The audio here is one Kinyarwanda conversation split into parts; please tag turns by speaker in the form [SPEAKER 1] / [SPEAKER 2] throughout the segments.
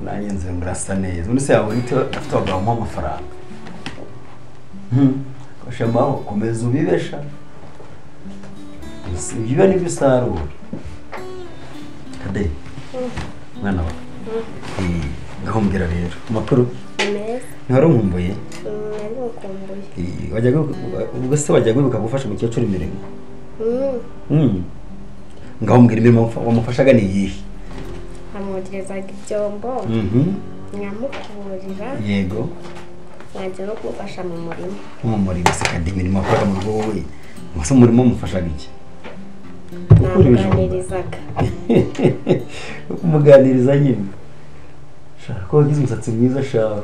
[SPEAKER 1] nanyenze ngurasa neza undi se yawe ite afite abagabo amafaranga koshamaho komeza ubibesha biba n'ibisarura Kade mwana wa ngaho mbwira rero amakuru nkarumbuye wajyaga ubwo se wajyaga bikagufasha mu cyecuru imirimo ngaho mbwira imirimo wamufashaga ni yihe
[SPEAKER 2] amwogerezaga ibyombo nyamukurira yego nanjye no kumufasha mu murimo
[SPEAKER 1] se kandi imirimo akora mu rugo wowe musa umurimo mufashaga iki
[SPEAKER 2] namuganirizaga
[SPEAKER 1] kumuganiriza nyine shaka ko wagize umusatsi mwiza shaka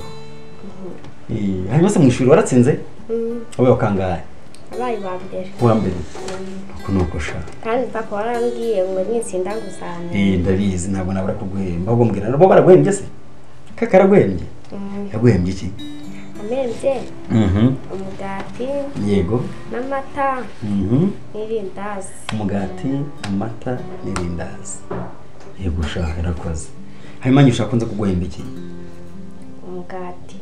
[SPEAKER 1] hanyuma se mu ishuri waratsinze wowe wakangaye
[SPEAKER 2] abaye bambere
[SPEAKER 1] wambere kunuko shaka
[SPEAKER 2] kandi papa warambwiye ngo nitsinda gusana
[SPEAKER 1] ndabizi ntabwo nabura kuguhemba ahubwo mbwira nabo baraguhembye se kakaraguhembye yaguhembye iki
[SPEAKER 2] amembye umugati
[SPEAKER 1] yego
[SPEAKER 2] n'amata n'irindazi
[SPEAKER 1] umugati amata n'irindazi yego shaka irakoze hanyuma nyine ushaka kunza kuguhemba iki
[SPEAKER 2] umugati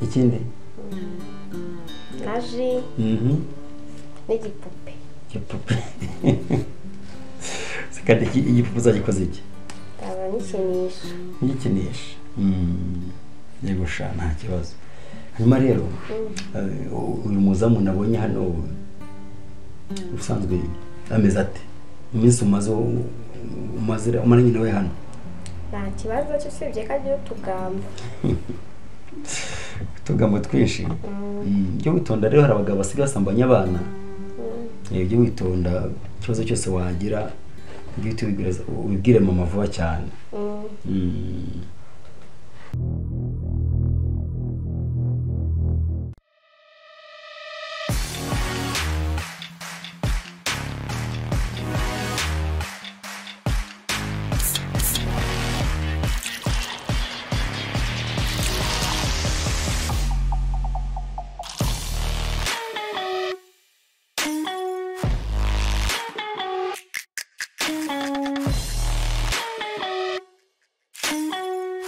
[SPEAKER 1] ikindi
[SPEAKER 2] naji n'igipupe
[SPEAKER 1] igipupe kandi igipupe uzagikoze iki
[SPEAKER 2] ndaba
[SPEAKER 1] n'ikinisha yego sha nta kibazo hanyuma rero uyu muzamu nabonye hano usanzwe ameze ate iminsi umaze umaranye nawe hano
[SPEAKER 2] nta kibazo cyo usibye ko agira
[SPEAKER 1] utugambo twinshi ibyo witonda rero hari abagabo basigaye basambanya abana ibyo witonda ikibazo cyose wagira ubibwire mama vuba cyane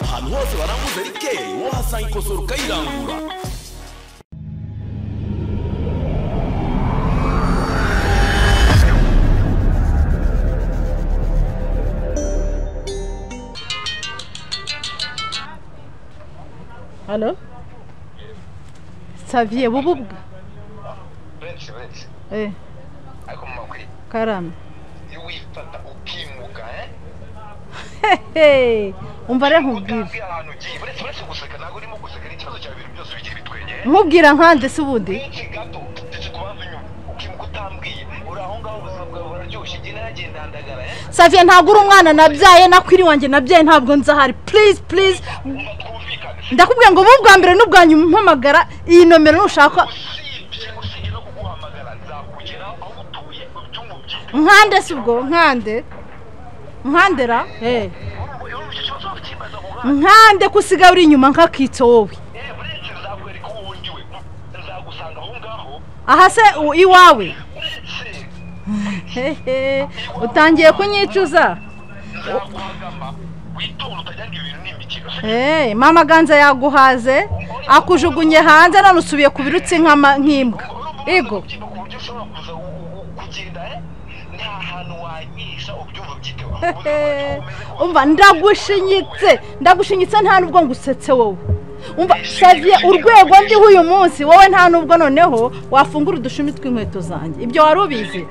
[SPEAKER 3] ahantu hose baranguza rike wahasanga ikosora ukayirangura.
[SPEAKER 4] Halo? Saviye bububwa?
[SPEAKER 5] Benshi. Ariko mumakwi.
[SPEAKER 4] Karame.
[SPEAKER 5] Wifata ukimuka
[SPEAKER 4] umva rero nkubwira. Nkubwira nkande se ubundi? Saviye ntabwo uri umwana nabyaye nakwiri wanjye nabyaye ntabwo nzahari please ndakubwiye ngo mu bwa mbere n'ubwa nyuma umpamagara iyi nomero nushaka nkande se ubwo nkandera nkande kusiga uri inyuma nkakitso wowe aha se iwawe utangiye kunyicuza mama ganza yaguhaze akujugunye hanze none usubiye ku birutsi nk'imbwa ego umva ndagushinyitse nta nubwo ngusetse wowe umva Saviye urwego ndiho uyu munsi wowe nta nubwo noneho wafungura udushumi tw'inkweto zanjye ibyo wari ubizi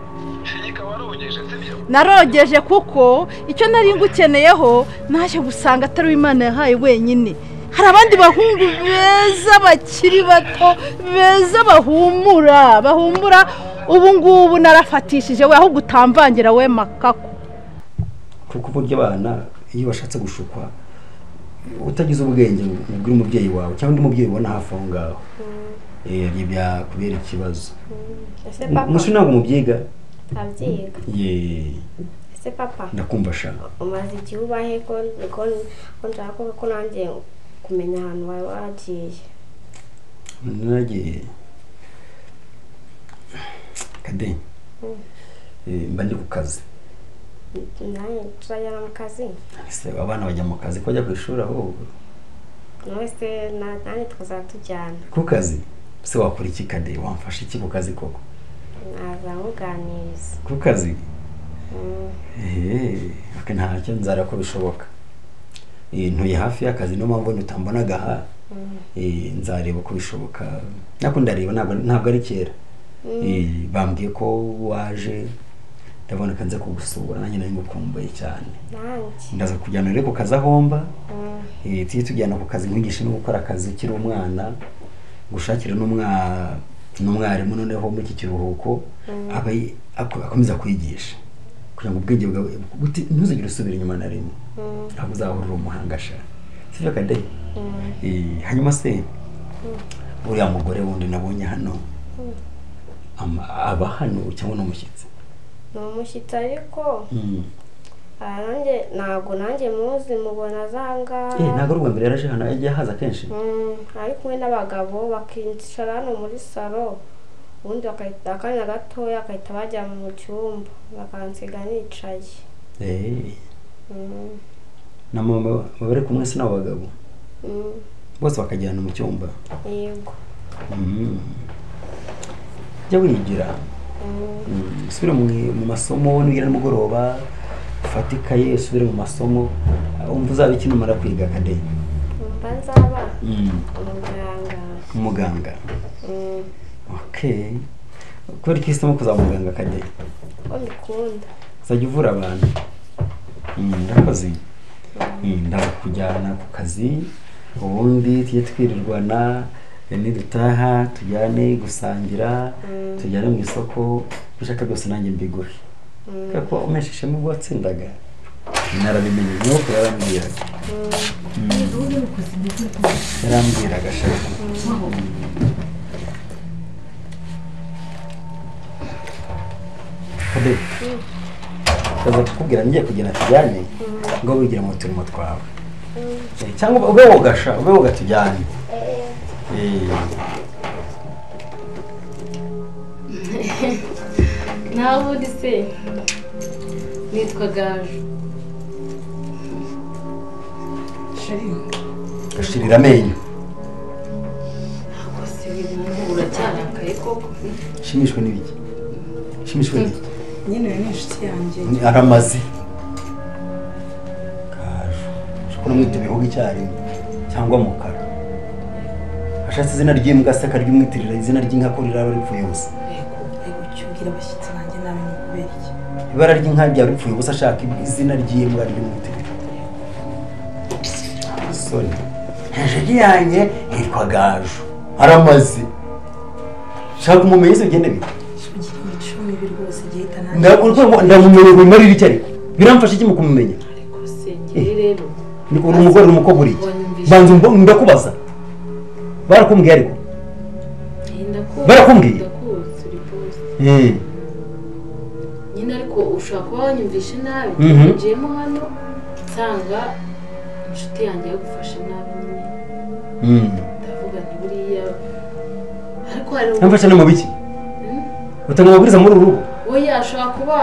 [SPEAKER 4] narogeje kuko icyo nari ngukeneyeho naje gusanga atari Imana yahaye wenyine hari abandi bahungu beza bakiri bato beza bahumura ubu ngubu narafatishije we aho gutamvangira we makako
[SPEAKER 1] kuko buryo abana iyo bashatse gushukwa utagize ubwenge ubwira umubyeyi wawe cyangwa undi mubyeyi ubona hafi aho ngaho bya kubera ikibazo mushi ntabwo mubyiga
[SPEAKER 2] abyiga ese papa
[SPEAKER 1] ndakumva shaka
[SPEAKER 2] umaze igihe ubahe ko nshaka ko nanjye kumenya ahantu wawe wagiye
[SPEAKER 1] nagiye Kade mba ndi ku kazi
[SPEAKER 2] naye turajyana mu kazi.
[SPEAKER 1] Ese abana bajya mu kazi ko bajya ku ishuri ahubwo
[SPEAKER 2] Mwese nanjye tukazatujyana
[SPEAKER 1] ku kazi. Se wakora iki Kade, wamfasha iki ku kazi koko?
[SPEAKER 2] nazamuganiriza
[SPEAKER 1] Ku kazi ntacyo nzara ko bishoboka. Ntuye hafi y'akazi niyo mpamvu utambonaga aha. Nzareba ko bishoboka. Nako ndareba ntabwo ari kera. Bambwiye ko waje ndabona kanze kugusura nanjye nari ngukumbuye cyane. Ndaza kujyana rero ku kazi ahomba. Tiye tujyana ku kazi nkwigisha no gukora akazi kiri umwana. Gushakira n'umwarimu noneho mu iki kiruhuko akomeza kwigisha kugira ngo ubwenge bwawe ntuzigire usubira inyuma na rimwe. Aho uzahurira umuhanga sha. Sivyo Kade? Hanyuma se uriya mugore wundi nabonye hano aba hano cyangwa n'umushyitsi?
[SPEAKER 2] N'umushyitsi ariko nanjye muzi mubona zanga.
[SPEAKER 1] Ntabwo ari ubwa mbere yaraje hano, yagiye haza kenshi.
[SPEAKER 2] Ari kumwe n'abagabo bakincara hano muri salo, ubundi bakahita akanya gatoya akahita bajya mu cyumba bakansiga nicaye. Na mama bari kumwe se n'abagabo bose bakajyana mu cyumba? Yego. Jya wigira usubire mu masomo nigira nimugoroba ufatikaye usubire mu masomo. Umva uzaba iki numara kwiga Kade? Nzaba
[SPEAKER 1] umuganga. Okay. Kuri kisemo kuzaba umuganga Kade?
[SPEAKER 2] Ndikunda.
[SPEAKER 1] Uzajya uvura abantu? Ndakoze. Ndaza kujyana ku kazi ubundi tujye twirirwana nidutaha tujyane gusangira tujyane mu isoko bishaka byose nanjye mbiguhe. Kako umesheshe mu bwatsindaga narabimenye nuko yarambwiraga. Yarambwiraga shaka. Kade kaza kukubwira ngiye kugenda tujyane ngo wigira mu turimo twawe cyangwa ube woga tujyane.
[SPEAKER 6] Nabundi se nitwa Gaju.
[SPEAKER 1] Gashirira amenyo.
[SPEAKER 6] Ntabwo se uracyarakaye koko?
[SPEAKER 1] Shimishwe n'ibiki? Shimishwe n'iki?
[SPEAKER 6] Nyine ni inshuti yanjye.
[SPEAKER 1] Aramazi. Gaju. Ushobora mwita ibihugu icyarimo cyangwa mukara. Ashatse izina ry'imbwa se karyumwitirira izina ry'inka ko riraba ripfuye ubusa.
[SPEAKER 6] Ego cyubwira abashyitsi banjye nawe ni kubera iki?
[SPEAKER 1] Ibara ry'inka rya ripfuye ubusa ashaka izina ry'imbwa ry'umwitirira. Soni. Hejuru yanjye hitwa Gaju. Aramazi. Shaka umumenye se ugende bite? Ndamumenye ngo marira icyo ariko biramfasha iki mu kumumenya?
[SPEAKER 6] Ariko se ngiye rero
[SPEAKER 1] niko uri umugore n'umukobwa uri banze ndakubaza barakumbwiye ariko barakumbwiye
[SPEAKER 6] nyine ariko ushaka kuba wanyumvishe nabi njyemo hano nsanga inshuti yanjye yagufashe nabi nyine ndavuga nti buriya ariko hari
[SPEAKER 1] amfasha no mu biki utanga amabwiriza muri uru rugo?
[SPEAKER 6] Oya ashobora kuba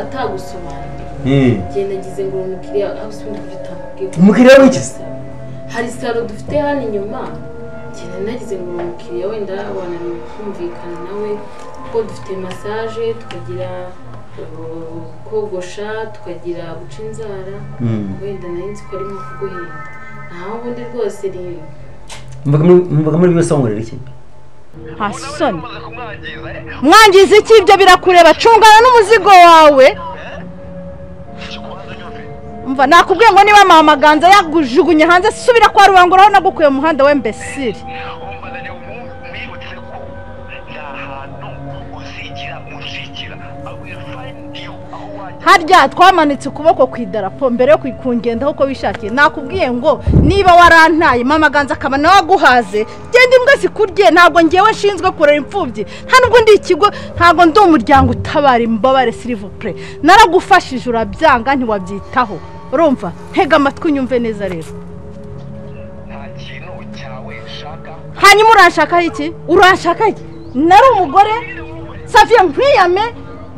[SPEAKER 6] atagusobanurira. Genda gize ngo umukiriya abasundi kugitamubwiye.
[SPEAKER 1] Umukiriya w'iki?
[SPEAKER 6] Hari salo dufite hano inyuma. Genda nagize ngo umukiriya wenda wananiwe kumvikana nawe ko dufite massage tukagira kogosha tukagira guca inzara wenda nari ko ari mu kuguhenda. Naho ubundi rwose ni
[SPEAKER 1] mvuga muri byose wongorera iki?
[SPEAKER 4] Hasoni mwangiza iki? Ibyo birakureba, cungana n'umuzigo wawe. Umva nakubwiye ngo niba mama Ganza yagujugunye hanze subira kwa rubanguraho nagukuye mu muhanda we mbesiri. Harya twamanitse ukuboko ku idarapo mbere yo kwikungendaho uko bishakiye. Nakubwiye ngo niba warantaye mama Ganza akaba nawe aguhaze genda imbwa zikurye. Ntabwo ngewe nshinzwe kurera imfubyi, nta nubwo ndi ikigo, ntabwo ndi umuryango utabara imbabare s'il vous plaît. Naragufashije urabyanga ntiwabyitaho. Urumva ntega amatwi unyumve neza rero. Hanyuma uranshaka iki? Uranshaka iki? Nari umugore Savia nkwiyame.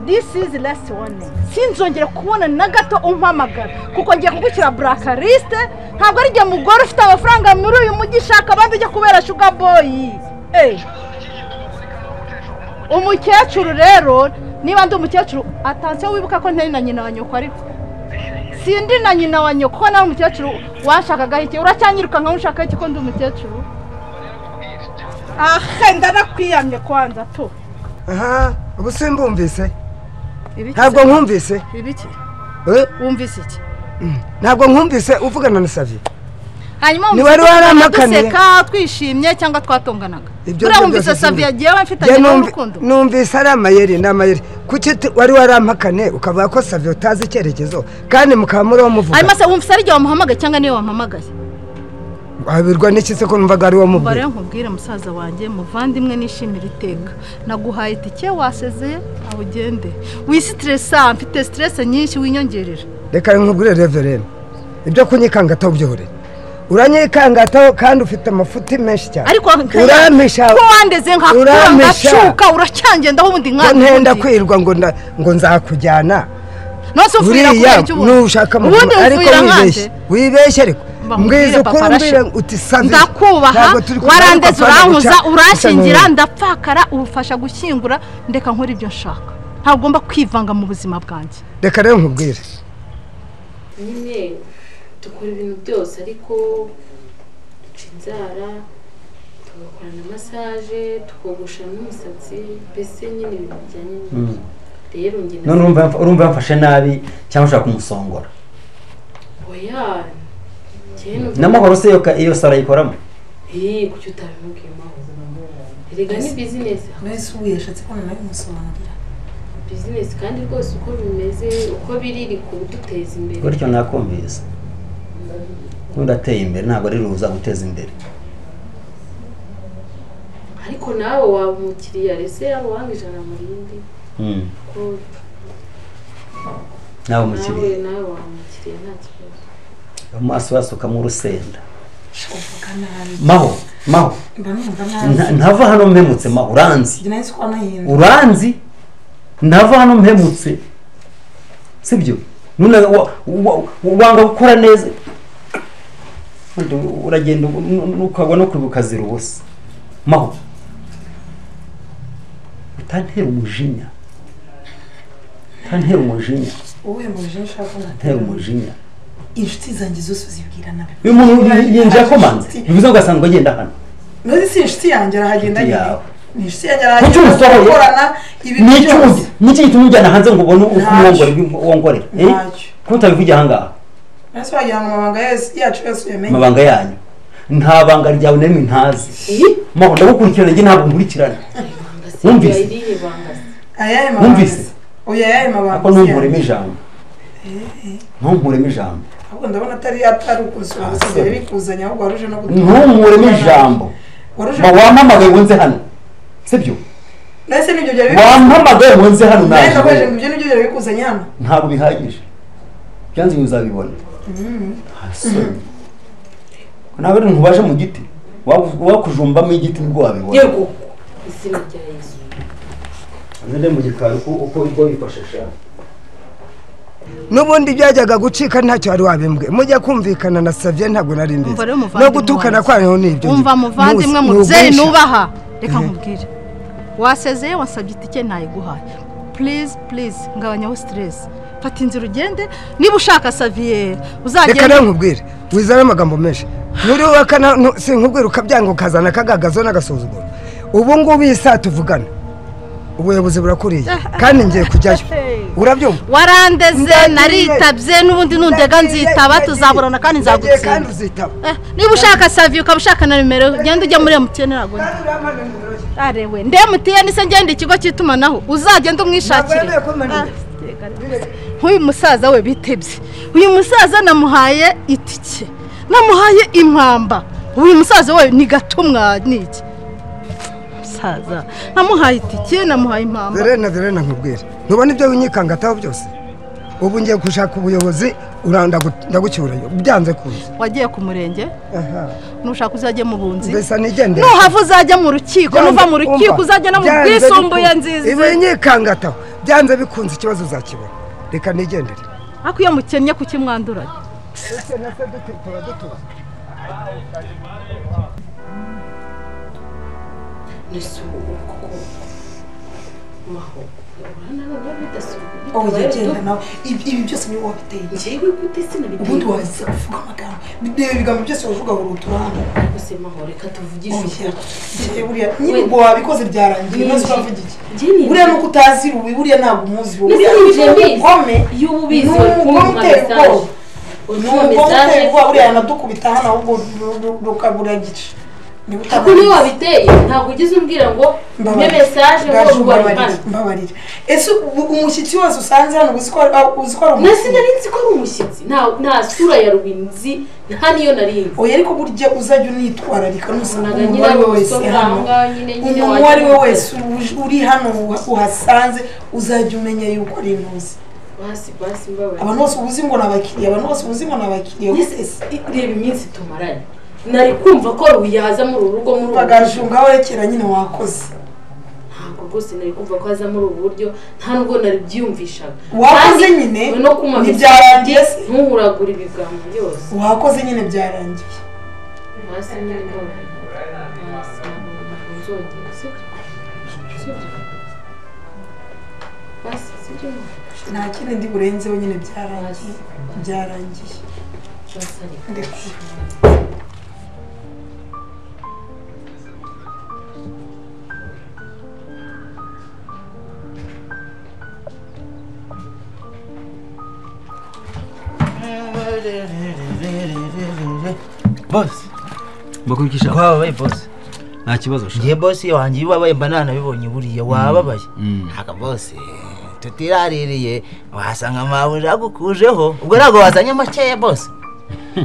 [SPEAKER 4] This is last warning. sinzongera kubona na gato umpamagara kuko ngiye kugushyira blacklist ntabwo ari jye mugore ufite amafaranga muri uyu mujyi shaka abandi ujya kubera sugar boy umukecuru rero niba ndi umukecuru atansiyo wibuka ko ntari na nyina wa nyoko ariko sindi na nyina wa nyoko nawe umukecuru washakaga iki uracyanyirukanga nkushaka iki ko ndi umukecuru ndanakwiyamye kwanza tu
[SPEAKER 7] ubu simbumvise ntabwo nkumvise
[SPEAKER 4] ibiki wumvise iki
[SPEAKER 7] ntabwo nkumvise uvugana na Savie
[SPEAKER 4] hanyuma
[SPEAKER 7] wari waramakaniye
[SPEAKER 4] duseka twishimye cyangwa twatonganaga urumvise Savie yagiye bamfitanye n'urukundo
[SPEAKER 7] numvise ari amayeri n'amayeri kuki wari warampakane ukavuga ko Savie utazi icyerekezo kandi mukaba muri wo muvuga
[SPEAKER 4] hanyuma se wumvise ari jye wamuhamagaye cyangwa niwe wampamagaye
[SPEAKER 7] wabirwa n'iki se ko numvaga ari wo muvuga
[SPEAKER 4] bare nkubwire musaza wanjye muvandimwe nishimira iteka naguhaye itike wasezeye aho ugende wisitressa mfite stress nyinshi winyongerera
[SPEAKER 7] reka nkubwire reverend ibyo kunyikangataho byore uranyikangataho kandi ufite amafuti menshi cyane
[SPEAKER 4] ariko
[SPEAKER 7] urampisha
[SPEAKER 4] ko wandeze nkakura ngacuka uracyangendaho ubundi nkandi
[SPEAKER 7] ntenda kwirwa ngo nzakujyana
[SPEAKER 4] nose ufurira kubera cyo
[SPEAKER 7] nushaka ariko wibeshye ariko mbwiza uko mbwira uti Savie
[SPEAKER 4] ndakubaha warandeze urankuza urashingira ndapfakara ubufasha gushyingura ndeka nkora ibyo nshaka ntagomba kwivanga mu buzima bwanjye
[SPEAKER 7] reka rero nkubwire
[SPEAKER 6] nyine dukora ibintu byose ariko duca inzara tugakora na massage tukogosha n'umusatsi mbese nyine ibintu bijyanye n'ibyo rero njye
[SPEAKER 1] none urumva yamfashe nabi cyangwa ushaka kumusongora
[SPEAKER 6] oya
[SPEAKER 1] n'amahoro se iyo sara yikoramo
[SPEAKER 6] kuki utabimubwiye mahoro erega ni business
[SPEAKER 8] mbese ubu yashatse ko nawe musobanurira
[SPEAKER 6] business kandi rwose uko bimeze uko biri kuduteza imbere
[SPEAKER 1] gutyo nakumvise ntudateye imbere ntabwo ari ruza guteza imbere
[SPEAKER 6] ariko nawe waba umukiriya rese yaba wanga ijana mu rindi
[SPEAKER 1] nawe umukiriya
[SPEAKER 6] nawe waba umukiriya nta kibazo
[SPEAKER 1] amaso yasukamo urusenda maho ntava hano mpemutse maho uranzi ntava hano mpemutse sibyo none wanga gukora neza uragenda ukagwa no kubukazira ubusa maho utantera umujinya utantera umujinya
[SPEAKER 8] inshuti zanjye zose uzibwira nawe
[SPEAKER 1] uyu muntu yinjira komanze bivuze ngo asanzwe agenda hano
[SPEAKER 8] none si inshuti yanjye arahagenda nyine ni inshuti yanjye
[SPEAKER 1] arahagenda
[SPEAKER 8] gukorana ibintu byose
[SPEAKER 1] n'iki gituma ujyana hanze ngo ubone uko wongorera ko utabivugira aha ngaha
[SPEAKER 8] ese wagira ngo amabanga yacu yose uyamenye
[SPEAKER 1] amabanga yanyu nta banga ryawe nemwe ntazi maho ndagukurikirana njye ntabwo nkurikirana wumvise wumvise
[SPEAKER 8] oya mabanga
[SPEAKER 1] ako ntumuremo ijambo ntumuremo ijambo
[SPEAKER 8] ahubwo ndabona atari ukuzura gusigaye bikuzanya ahubwo waruje no
[SPEAKER 1] ntumuremo ijambo wampamagaye ngo nze hano sibyo
[SPEAKER 8] nese nibyo byari
[SPEAKER 1] wampamagaye ngo nze hano
[SPEAKER 8] naje ibyo nibyo byari bikuzanya hano
[SPEAKER 1] ntabwo bihagije byanze uzabibona nawe ntubaje mu giti wakujumbamo igiti nibwo wabibona
[SPEAKER 6] yego izina rya Yesu
[SPEAKER 1] nende mu gikari uko bifashisha
[SPEAKER 7] nubundi byajyaga gucika ntacyo wari wabimbwe mujya kumvikana na Savie ntabwo nari mbizi no gutukana kwayo nibyo
[SPEAKER 4] umva muvandimwe muzeri nubaha reka nkubwire wasezeye wasabye itike ntayiguhaye please ngabanyaho stress fata inzira ugende niba ushaka Savie uzagenda
[SPEAKER 7] reka nkubwire wizana amagambo menshi muri wakana sinkubwira ukabyanga ukazana kagagazo n'agasuzuguro ubu ngubu isa tuvugana ubuyobozi burakuriye kandi ngiye kujyayo urabyumva
[SPEAKER 4] warandeze naritabye n'ubundi nundega nzitaba tuzaburana kandi nzagutsinda niba ushaka Savie ukabashaka na nimero genda ujya muri MTN nagone arewe nde MTN se ngende ikigo cy'itumanaho uzagenda umwishakire uyu musaza we bitebye uyu musaza namuhaye itike namuhaye impamba uyu musaza we ni gatumwa niki musaza namuhaye itike namuhaye impamba
[SPEAKER 7] Verena nkubwire ntubona ibyo winyikangataho byose ubu ngiye gushaka ubuyobozi ndagucyurayo byanze kuza
[SPEAKER 4] wagiye ku murenge nushaka uzajye mu bunzi
[SPEAKER 7] mbese nigende
[SPEAKER 4] nuhava uzajya mu rukiko nuva mu rukiko uzajya no mu bwisumbuye nziza
[SPEAKER 7] ibi nyikangataho byanze bikunze ikibazo uzakibona reka nigendere
[SPEAKER 4] ariko iyo mukennye kuki mwanduranye
[SPEAKER 7] ese nase tuba dutuza
[SPEAKER 6] Nesu koko maho
[SPEAKER 8] oya genda nawe ibi byose ni wowe wabiteye
[SPEAKER 6] njyewe gute sinabiteye
[SPEAKER 8] ubundi waza kuvuga amagambo bidebe ibigambo byose wavuga ngo uturana
[SPEAKER 6] gusa maho reka tuvugishe
[SPEAKER 8] buriya niba wabikoze byarangiye nose uravuga iki buriya nuko utazi rubi buriya ntabwo umuzi
[SPEAKER 6] buriya ugome iyo ubizi kumva message
[SPEAKER 8] message buriya yanadukubita hano ahubwo rukabura gice
[SPEAKER 6] Ako ni wabiteye ntabwo ugize umbwira ngo mbe message ngo
[SPEAKER 8] mbabarira ese umushyitsi wose usanze hano uzikora
[SPEAKER 6] nasi narinzi ko ari umushyitsi nta sura ya rubinzi nta niyo narinzi
[SPEAKER 8] oya ariko burya uzajya unitwararika
[SPEAKER 6] nusonaga nyine wese
[SPEAKER 8] umuntu wari we wese uri hano uhasanze uzajya umenya yuko ari intuzi
[SPEAKER 6] basi mbabarira
[SPEAKER 8] abantu bose ubuzi ngo nabakiriye
[SPEAKER 6] reba iminsi tumaranye nari kumva ko ruyaza muri urugo muri
[SPEAKER 8] bagajunga werekera nyine wakoze
[SPEAKER 6] ntabwo rwose nari kumva ko aza muri ubu buryo nta nubwo nari byumvishaga
[SPEAKER 8] wakoze nyine
[SPEAKER 6] no kuma
[SPEAKER 8] byarangiye
[SPEAKER 6] ntuhuragura ibigambo byose
[SPEAKER 8] wakoze nyine byarangiye
[SPEAKER 6] basi nyine
[SPEAKER 8] nta kindi ndi burenzeho nyine byarangiye
[SPEAKER 9] boss
[SPEAKER 1] bakurikisha
[SPEAKER 9] wabaye boss
[SPEAKER 1] nta kibazo
[SPEAKER 9] ngiye boss wanjye wabaye banana bibonye buriya wababaye haka boss tutiraririye wasanga mabuja gukujeho ubwo nago wazanye makeya boss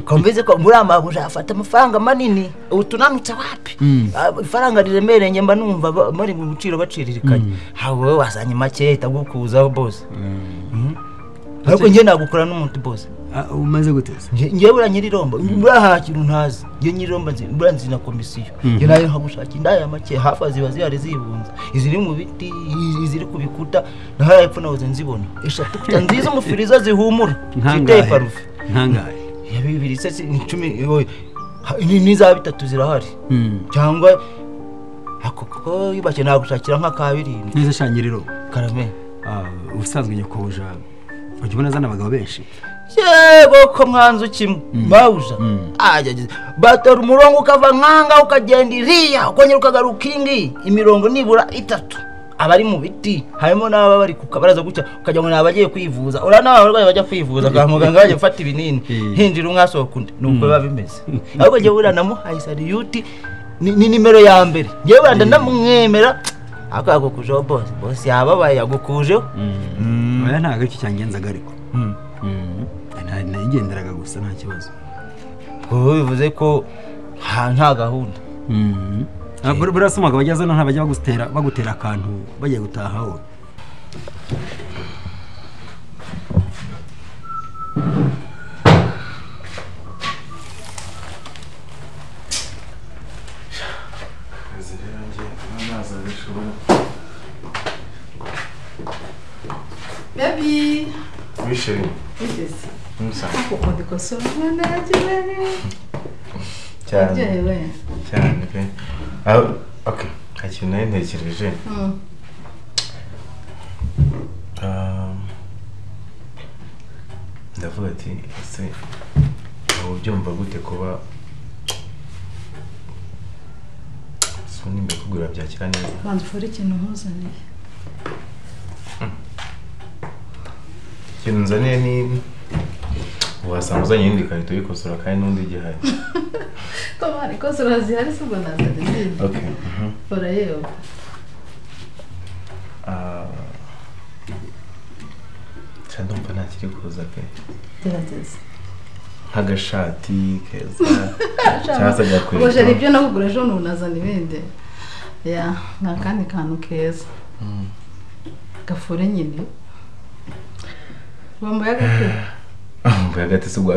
[SPEAKER 9] kombize ko muri amabuja afata amafaranga manini utunanutse wapi ifaranga riremereye mba numva muri mu buciro baciririkanye hawo wazanye makeya itagukuzaho boss ariko ngiye nagukora n'umuntu boss
[SPEAKER 1] umaze guteza
[SPEAKER 9] ngiye buranyiri romba buraha kintu ntazi ngiye nyiromba buranzi na komisiyo ngiye nayo hagushaka indaya make hafa ziba zihari zibunza iziri mu biti iziri kubikuta naho yapfu nahoze nzibona eshatu kuta nziza umufiriza zihumura ziteye parufe
[SPEAKER 1] nkangaye
[SPEAKER 9] ya bibiri se 10 ni za bitatu zirahari cyangwa akoko yibake nagushakira nka kabiri
[SPEAKER 1] neza shanyiriro
[SPEAKER 9] karame
[SPEAKER 1] ubusanzwe nyokobuja ujibona zana abagabo benshi
[SPEAKER 9] yego ko mwanzu kimwe bawuja ajagize batora umurongo ukava nkanga ukagenda iriya ukongera ukagaruka ingi imirongo nibura 3 abari mu biti harimo n'aba bari kukabaraza gutya ukajya ngo nabagiye kwivuza ura n'abarwayi bajya kwivuza kwa muganga baje gufata ibinini hinjira umwasohoka undi nuko biba bimeze ahubwo ngiye bura namuhaye saliyuti ni nimero ya mbere ngiye banda ndamwemera akago kujo boss yababaye yagukujeho
[SPEAKER 1] oya ntago iki cyangenzaga ariko nayigenderaga gusa nta kibazo
[SPEAKER 9] bivuze ko nta gahunda
[SPEAKER 1] burasomaga bajyaza nta bajya bagutera akantu bagiye gutahaho
[SPEAKER 4] Baby
[SPEAKER 5] Wisheri
[SPEAKER 4] Wigeze
[SPEAKER 5] Musa
[SPEAKER 4] Ako ndikosora mwana yaje
[SPEAKER 5] cyane cyane pe okay hakintu nayo ntekereje ndavuga ati ese ubyumva gute kuba soni mbe kugura byakira neza
[SPEAKER 4] bantu fori ikintu mpuzaniye
[SPEAKER 5] ikintu nzaniye ni wasanga uzanye indi karito y'ikosora kandi n'undi igihari
[SPEAKER 4] Tomara ikosora zihari subwo nazanye
[SPEAKER 5] okay
[SPEAKER 4] fora yewe
[SPEAKER 5] cyandumva ntakiri kuza pe
[SPEAKER 4] gerageza
[SPEAKER 5] nk'agashati keza cyasa gakwiriye
[SPEAKER 4] Boje ibyo nagugura ejo nunazana ibindi ya nakandi kantu keza gafure nyine Wambaye agati
[SPEAKER 5] Wambaye agati sugwa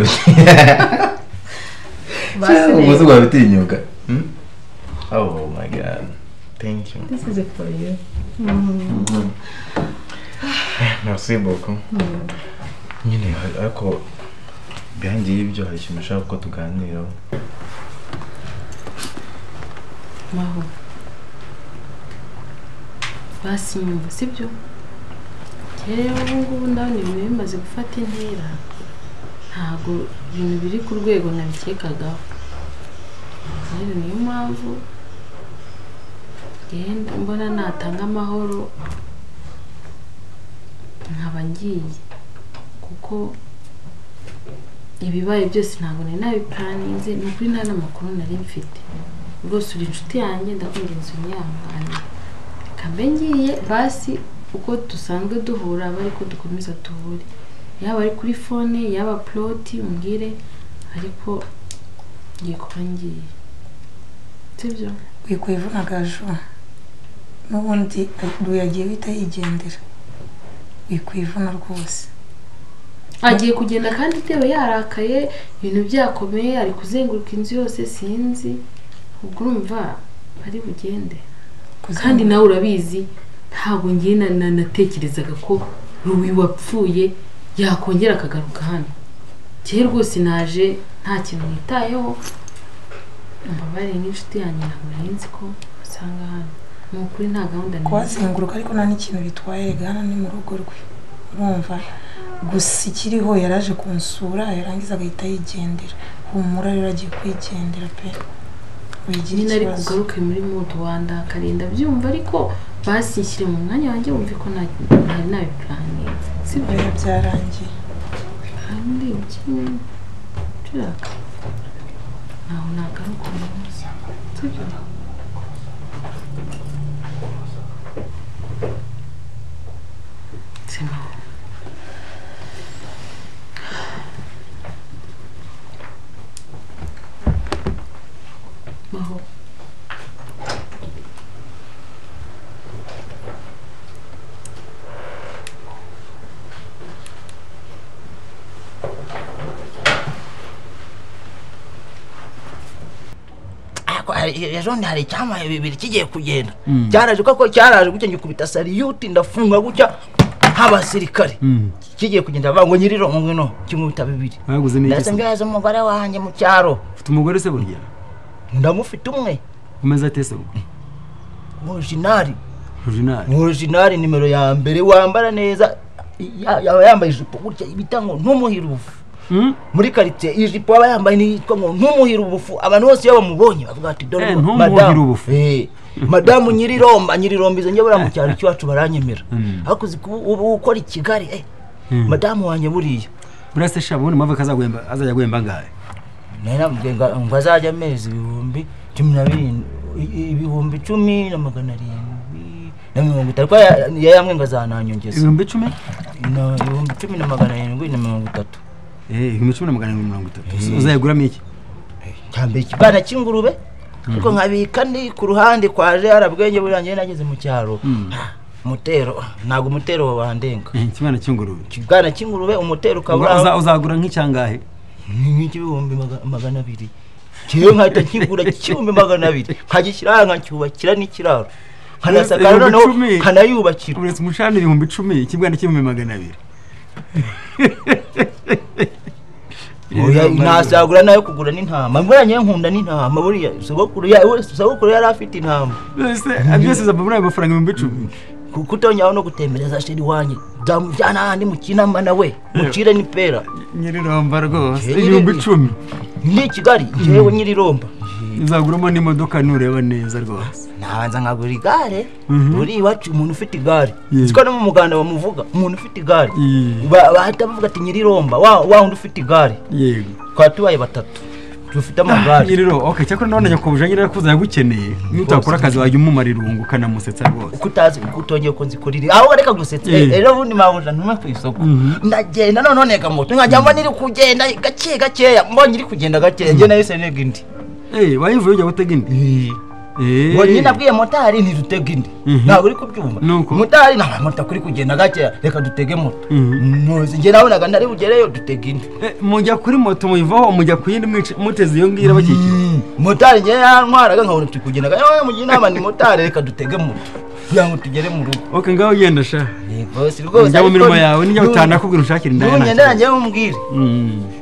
[SPEAKER 5] basi sugwa bitinyuka Oh my god, thank you.
[SPEAKER 4] This is it for you.
[SPEAKER 5] merci beaucoup nyine ariko byangiye ibyo hari ikintu ushaka ko tuganiraho
[SPEAKER 6] maho basi nyumva sibyo rero ubungubu ndabona ibintu bimaze gufata intera ntabwo ibintu biri ku rwego nabikekagaho rero niyo mpamvu genda mbona natanga amahoro nkaba ngiye kuko ibibaye byose ntabwo nari nabipuraninze ni ukuri nta n'amakuru nari mfite rwose uri inshuti yanjye ndakunda inzu nyangana reka mbe ngiye basi uko dusanzwe duhura aba ariko dukomeza tuhure yaba ari kuri fone yaba ploti umbwire ariko ngiye kuba ngiye sibyo
[SPEAKER 8] wikwivunagajo n'ubundi yagiye wita yigendera wikwivuna rwose
[SPEAKER 6] agiye kugenda kandi byewe yarakaye ibintu byakomeye ari kuzenguruka inzu yose sinzi ubwo urumva ari bugende kandi nawe urabizi ntabwo ngiye natekerezaga ko ruwi wapfuye yakongera akagaruka hano cye rwose naje nta kintu nitayeho mbabare n'inshuti yanjye ntabwo nari nzi ko usanga hano ni ukuri nta gahunda
[SPEAKER 8] kuhazenguruka ariko nta n'ikintu bitwaye hano ni mu rugo rwe urumva gusa ikiriho yaraje kunsura yarangiza agahita yigendera humura rero agiye kwigendera pe wigira
[SPEAKER 6] ikibazo nari kugaruke muri moto wanda akarinda byumva ariko basishyire mu mwanya wanjye wumve ko ntari nabipuraniye sibyo
[SPEAKER 8] byarangiye
[SPEAKER 6] kandi ukimwe turaka naho nagaruka umunsi sibyo Maho
[SPEAKER 9] ejo hari icyamaye bibiri kigiye kugenda cyaraje ko cyaraje gutya ngikubita saliyuti ndafunga gutya nk'abasirikare kigiye kugenda bavuga ngo nyiriro ngo ngwino kimubita bibiri ndetse mbyaza umugore wanjye mu cyaro
[SPEAKER 1] ufite umugore se burya
[SPEAKER 9] ndamufite umwe
[SPEAKER 1] umeze atese ubwo
[SPEAKER 9] original nimero ya mbere wambara neza yambaye ijipo gutya ibitango ntumuhirufu muri quartier ijipo aba yambaye nitwa ngo ntumuhirufu abantu bose yaba mubonye bavuga ati dore
[SPEAKER 1] madame
[SPEAKER 9] madamu nyiriromba izo njye mu cyaro cyacu baranyemera ariko ubu ukora ikigali madamu wanjye buriya
[SPEAKER 1] burase shabone mava kazagwemba azajya gwemba ngaye
[SPEAKER 9] nera ngo azajya amezi ibihumbi 10 na 700 na 30 yamwe ngazananyongeza
[SPEAKER 1] ibihumbi 10
[SPEAKER 9] no ibihumbi 10 na 730
[SPEAKER 1] ibihumbi 10 na 730 uzayiguramo iki
[SPEAKER 9] cyambe ikibana cy'ingurube kuko nkabika ndi ku ruhande kwaje arabwenge burangiye nageze mu cyaro mutero ntago mutero wandenga
[SPEAKER 1] ikibana cy'ingurube
[SPEAKER 9] kibana cy'ingurube umutero kabura
[SPEAKER 1] uzagura nk'icyangahe
[SPEAKER 9] nk'ibihumbi 200 cyo nkahita nkigura 200 nkagishyira nkacyubakira n'ikiraro kanasakara no kanayubakira
[SPEAKER 1] uretse umushani ibihumbi 10 ikibwana cy'ibihumbi 200
[SPEAKER 9] oya nasagura nayo kugura n'intama mburanye nkunda n'intama buriya sogokuru yari afite intama
[SPEAKER 1] byose zabura amafaranga 10
[SPEAKER 9] kutonyaho no gutembereza sheri wanye ndamujyana handi mu kinama nawe mucire ni pera
[SPEAKER 1] nyiriromba rwose ibihumbi 10
[SPEAKER 9] ni Kigali jewe nyiriromba
[SPEAKER 1] uzaguramo n'imodoka nureba neza rwose
[SPEAKER 9] nabanza nkagura igare uri iwacu umuntu ufite igare siko no mu muganda bamuvuga umuntu ufite igare bahita bavuga ati nyiriromba wa undi ufite igare
[SPEAKER 1] yego
[SPEAKER 9] twatubaye batatu dufite amagare
[SPEAKER 1] nyiriro okay cyakora none nyakubuje nyirira kuza yagukeneye nutakora akazi wajya umumarirungu kanamusetsa rwose
[SPEAKER 9] kutazi kutongeye ko nzikurire aho reka gusetsa rero bundi mabuja ntume ku isoko ndagenda none kamoto nkajyamo niri kugenda gake mbonye iri kugenda gake nge nayo senega indi
[SPEAKER 1] wayivuye ujya gutega indi
[SPEAKER 9] wonyine nabwiye motari ntirutega indi ntabwo uri kubyumva motari nta moto kuri kugenda gake reka dutege moto ntuzi nge nabonaga ntari bugereyo dutega indi
[SPEAKER 1] mujya kuri moto muyivaho mujya ku yindi muteze iyo ngira bakikira
[SPEAKER 9] motari nge yantwaraga nkabona turi kugenda gake mugiye inama ni motari reka dutege moto kugira ngo tugere mu rugo.
[SPEAKER 1] Okay ngaho ugenda sha.
[SPEAKER 9] Boss rwose.
[SPEAKER 1] Njya mu mirimo yawe nijya utanakubwira ushakira indaya.
[SPEAKER 9] Nugenda njye mumbwire.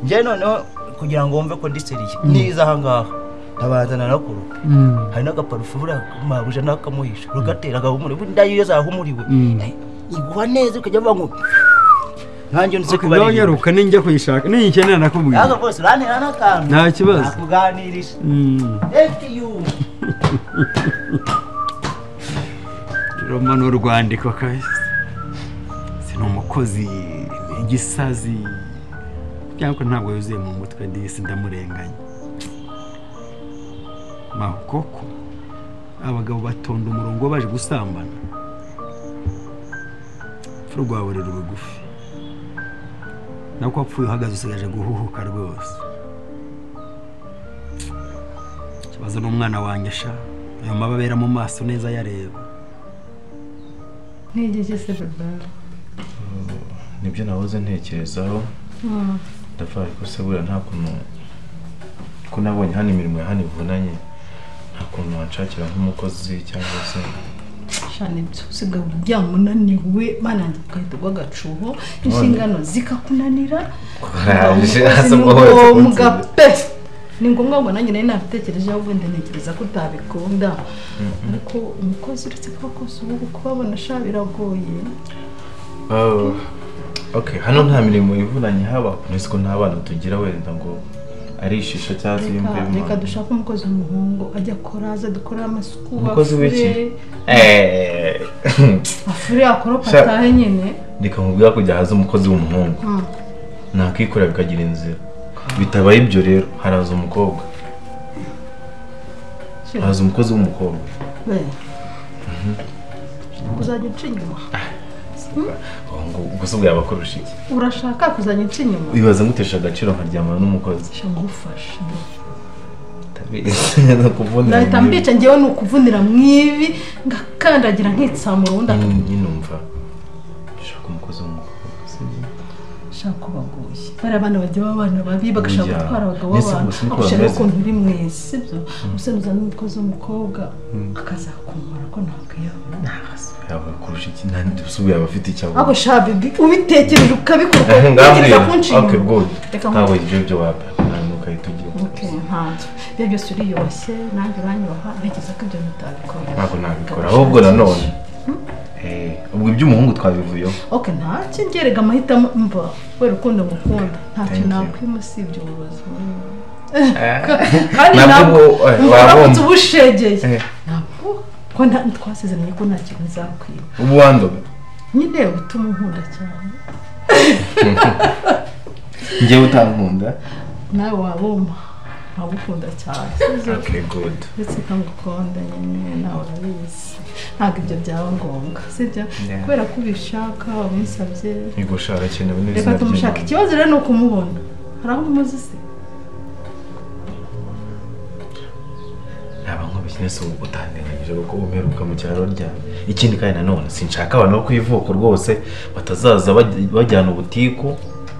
[SPEAKER 9] Njye noneho kugira ngo wumve ko ndiseriye. Niza aha ngaha. Tabazana nakuru. Hari n'agaparufu buriya mabuja nakamuhisha. Rugatera gahumure. Ndayo yazahumuriwe. Igwa neza ukajya bangu. Nanjye nzi kubari.
[SPEAKER 1] Ngaho nyaruka ninjya kuyishaka. Ninkenera nakubwira.
[SPEAKER 9] Yaga boss ranira nakantu.
[SPEAKER 1] Nta kibazo.
[SPEAKER 9] Akuganirisha. Thank you.
[SPEAKER 1] Romano rwandiko kahise. Sinumukozi igisazi. Cyangwa ntabwo yuzuye mu mutwe ndisi ndamurenganya. Mahukoko abagabo batonda umurongo baje gusambana. Rwawe rero rugufi. Nako apfuye uhagaze usigaje guhuhuka rwose. Kibazo n'umwana wanjye sha. Ayo mababera mu maso neza yareba.
[SPEAKER 4] Nigeze se baba.
[SPEAKER 5] Nibyo nahoze ntekerezaho. Ndafari ko se bura nta kuntu ko nabonye hano imirimo ya hano ivunanye. Nta kuntu wanshakira nk'umukozi cyangwa se
[SPEAKER 4] shane byo byamunaniwe mananje ukahita gwagacuho inshingano zikakunanira. Mugape ni ngombwa ngo nanjye nari nabitekereje ahubwo ndenekereza ko utabikunda. Ariko umukozi uretse ko kose ubu kubabona sha biragoye.
[SPEAKER 5] Okay, hano nta mirimo ivunanye haba nese ko nta bana tugira wenda ngo arishisha cyangwa yimbe.
[SPEAKER 4] Reka dushaka umukozi w'umuhungu ajya akora aza dukora amasuku.
[SPEAKER 5] Umukozi w'iki?
[SPEAKER 4] Afure akora patahe nyene.
[SPEAKER 5] Ndika mubwira kujya haza umukozi w'umuhungu. Nakikora bikagira inzira. Bitabaye ibyo rero haraza umukobwa. Haraza umukozi w'umukobwa.
[SPEAKER 4] Kuzajya ucinyuma.
[SPEAKER 5] Ubwo subwe abakorusha iki?
[SPEAKER 4] Urashaka kuzajya ucinyuma?
[SPEAKER 5] Bibaza ngutesha agaciro nkaryamana n'umukozi.
[SPEAKER 4] Shangufasha.
[SPEAKER 5] Nakuvunira.
[SPEAKER 4] Nahita mbica ngewe nukuvunira mwivi ngakandagira nkitsamura undi
[SPEAKER 5] nyinumva. Shaka umukozi w'umukobwa.
[SPEAKER 4] Shaka baguye. Bari abana bajya babana babi bagashaka gutwara abagabo babana. Ushaka ko nturi mwese sibyo? Usenuza n'umukozi w'umukobwa akazakumara ko ntakiyabona.
[SPEAKER 5] Yawe kurusha iki nandi usubiye abafite icyago.
[SPEAKER 4] Abo shabibi ubitekereje ukabikora ukigira kunshinga.
[SPEAKER 5] Okay good. Ntawe ibyo wapa. Nanuka itugiye.
[SPEAKER 4] Okay ntanzo. Byo byose uriyose nanjye uranyubaha ntekereza ko ibyo mutabikora.
[SPEAKER 5] Ntabwo nabikora. Ahubwo nanone. Ubwo iby'umuhungu twabivuyeho.
[SPEAKER 4] Okay ntacyo ngerega amahitamo mva. We rukundo ngukunda. Ntacyo nakwimusibye uburozi. Kandi ntabwo wabonye ubushegeye. Ntabwo ko twasezeranye ko nta kintu nzakwiba.
[SPEAKER 5] Ubu wandobe.
[SPEAKER 4] Nyine utuma nkunda cyane.
[SPEAKER 5] Ngewe utankunda.
[SPEAKER 4] Nawe wabumba. Nagukunda cyane.
[SPEAKER 5] Okay good.
[SPEAKER 4] Ndetse kangukunda nyine nawe urabizi. Ntabwo ibyo byaba ngombwa sibyo kubera ko ubishaka winsabye.
[SPEAKER 5] Nigushaka cyane neza.
[SPEAKER 4] Reka tumushaka ikibazo rero no kumubona. Haraho umuzi se.
[SPEAKER 5] Nese utandenganyije kuko umeruka mu cyaro rya. Ikindi kandi nanone sinshaka abantu kwivuko rwose batazaza bajyana ubutiko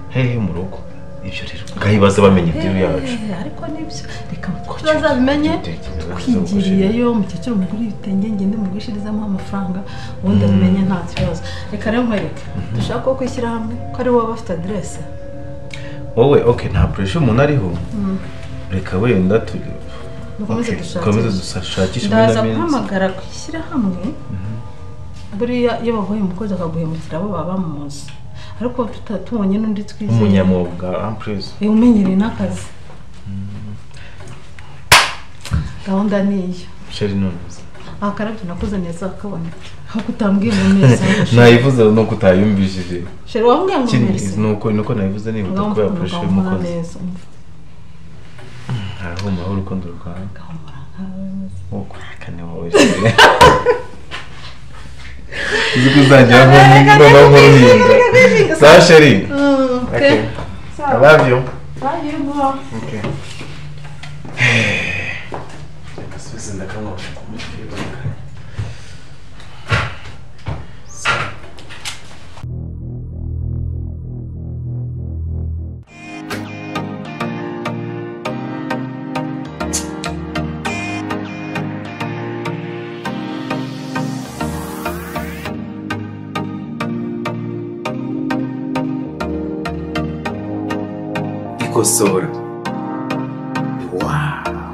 [SPEAKER 5] hehe mu rugo. Ibyo rero ngahibaze bamenye ibyo yacu.
[SPEAKER 4] Ariko nibyo reka tuzabimenye kwigiriyeyo mu cyiciro muguri bitenge ngende mugwishirizamo amafaranga ubundi amenye nta kibazo. Reka rero nkwereke dushaka ko kwishyira hamwe ko ari wowe bafite adresse.
[SPEAKER 5] Wowe okay nta pressure umuntu ariho. Reka wenda turi Komeza dushakisha
[SPEAKER 4] ndaza guhamagara kwishyira hamwe. Buriya iyo bagoye umukozi akaguhemukira abo baba bamuzi. Ariko tutatubonye n'undi twizeye.
[SPEAKER 5] Umunyamwuga amprise.
[SPEAKER 4] Umenyereye n'akazi. Gahunda niyo.
[SPEAKER 5] Sheri none.
[SPEAKER 4] Akarabyo nakoze neza akabona. Aho kutambwiye mu meza.
[SPEAKER 5] Nayivuze no kutayumvishije.
[SPEAKER 4] Sheri wambwiye ngo meze.
[SPEAKER 5] Nuko nayivuze niba utakuba pressure y'umukozi. Aho mahoro urukundo rwawe. Kane wowe. Zikuzajya no muruhinda. Sa Sheri. Okay. I love you.
[SPEAKER 4] Love you more.
[SPEAKER 5] Okay. Kasubiza ndakamwa kumutira.
[SPEAKER 10] kwikosora. Wow.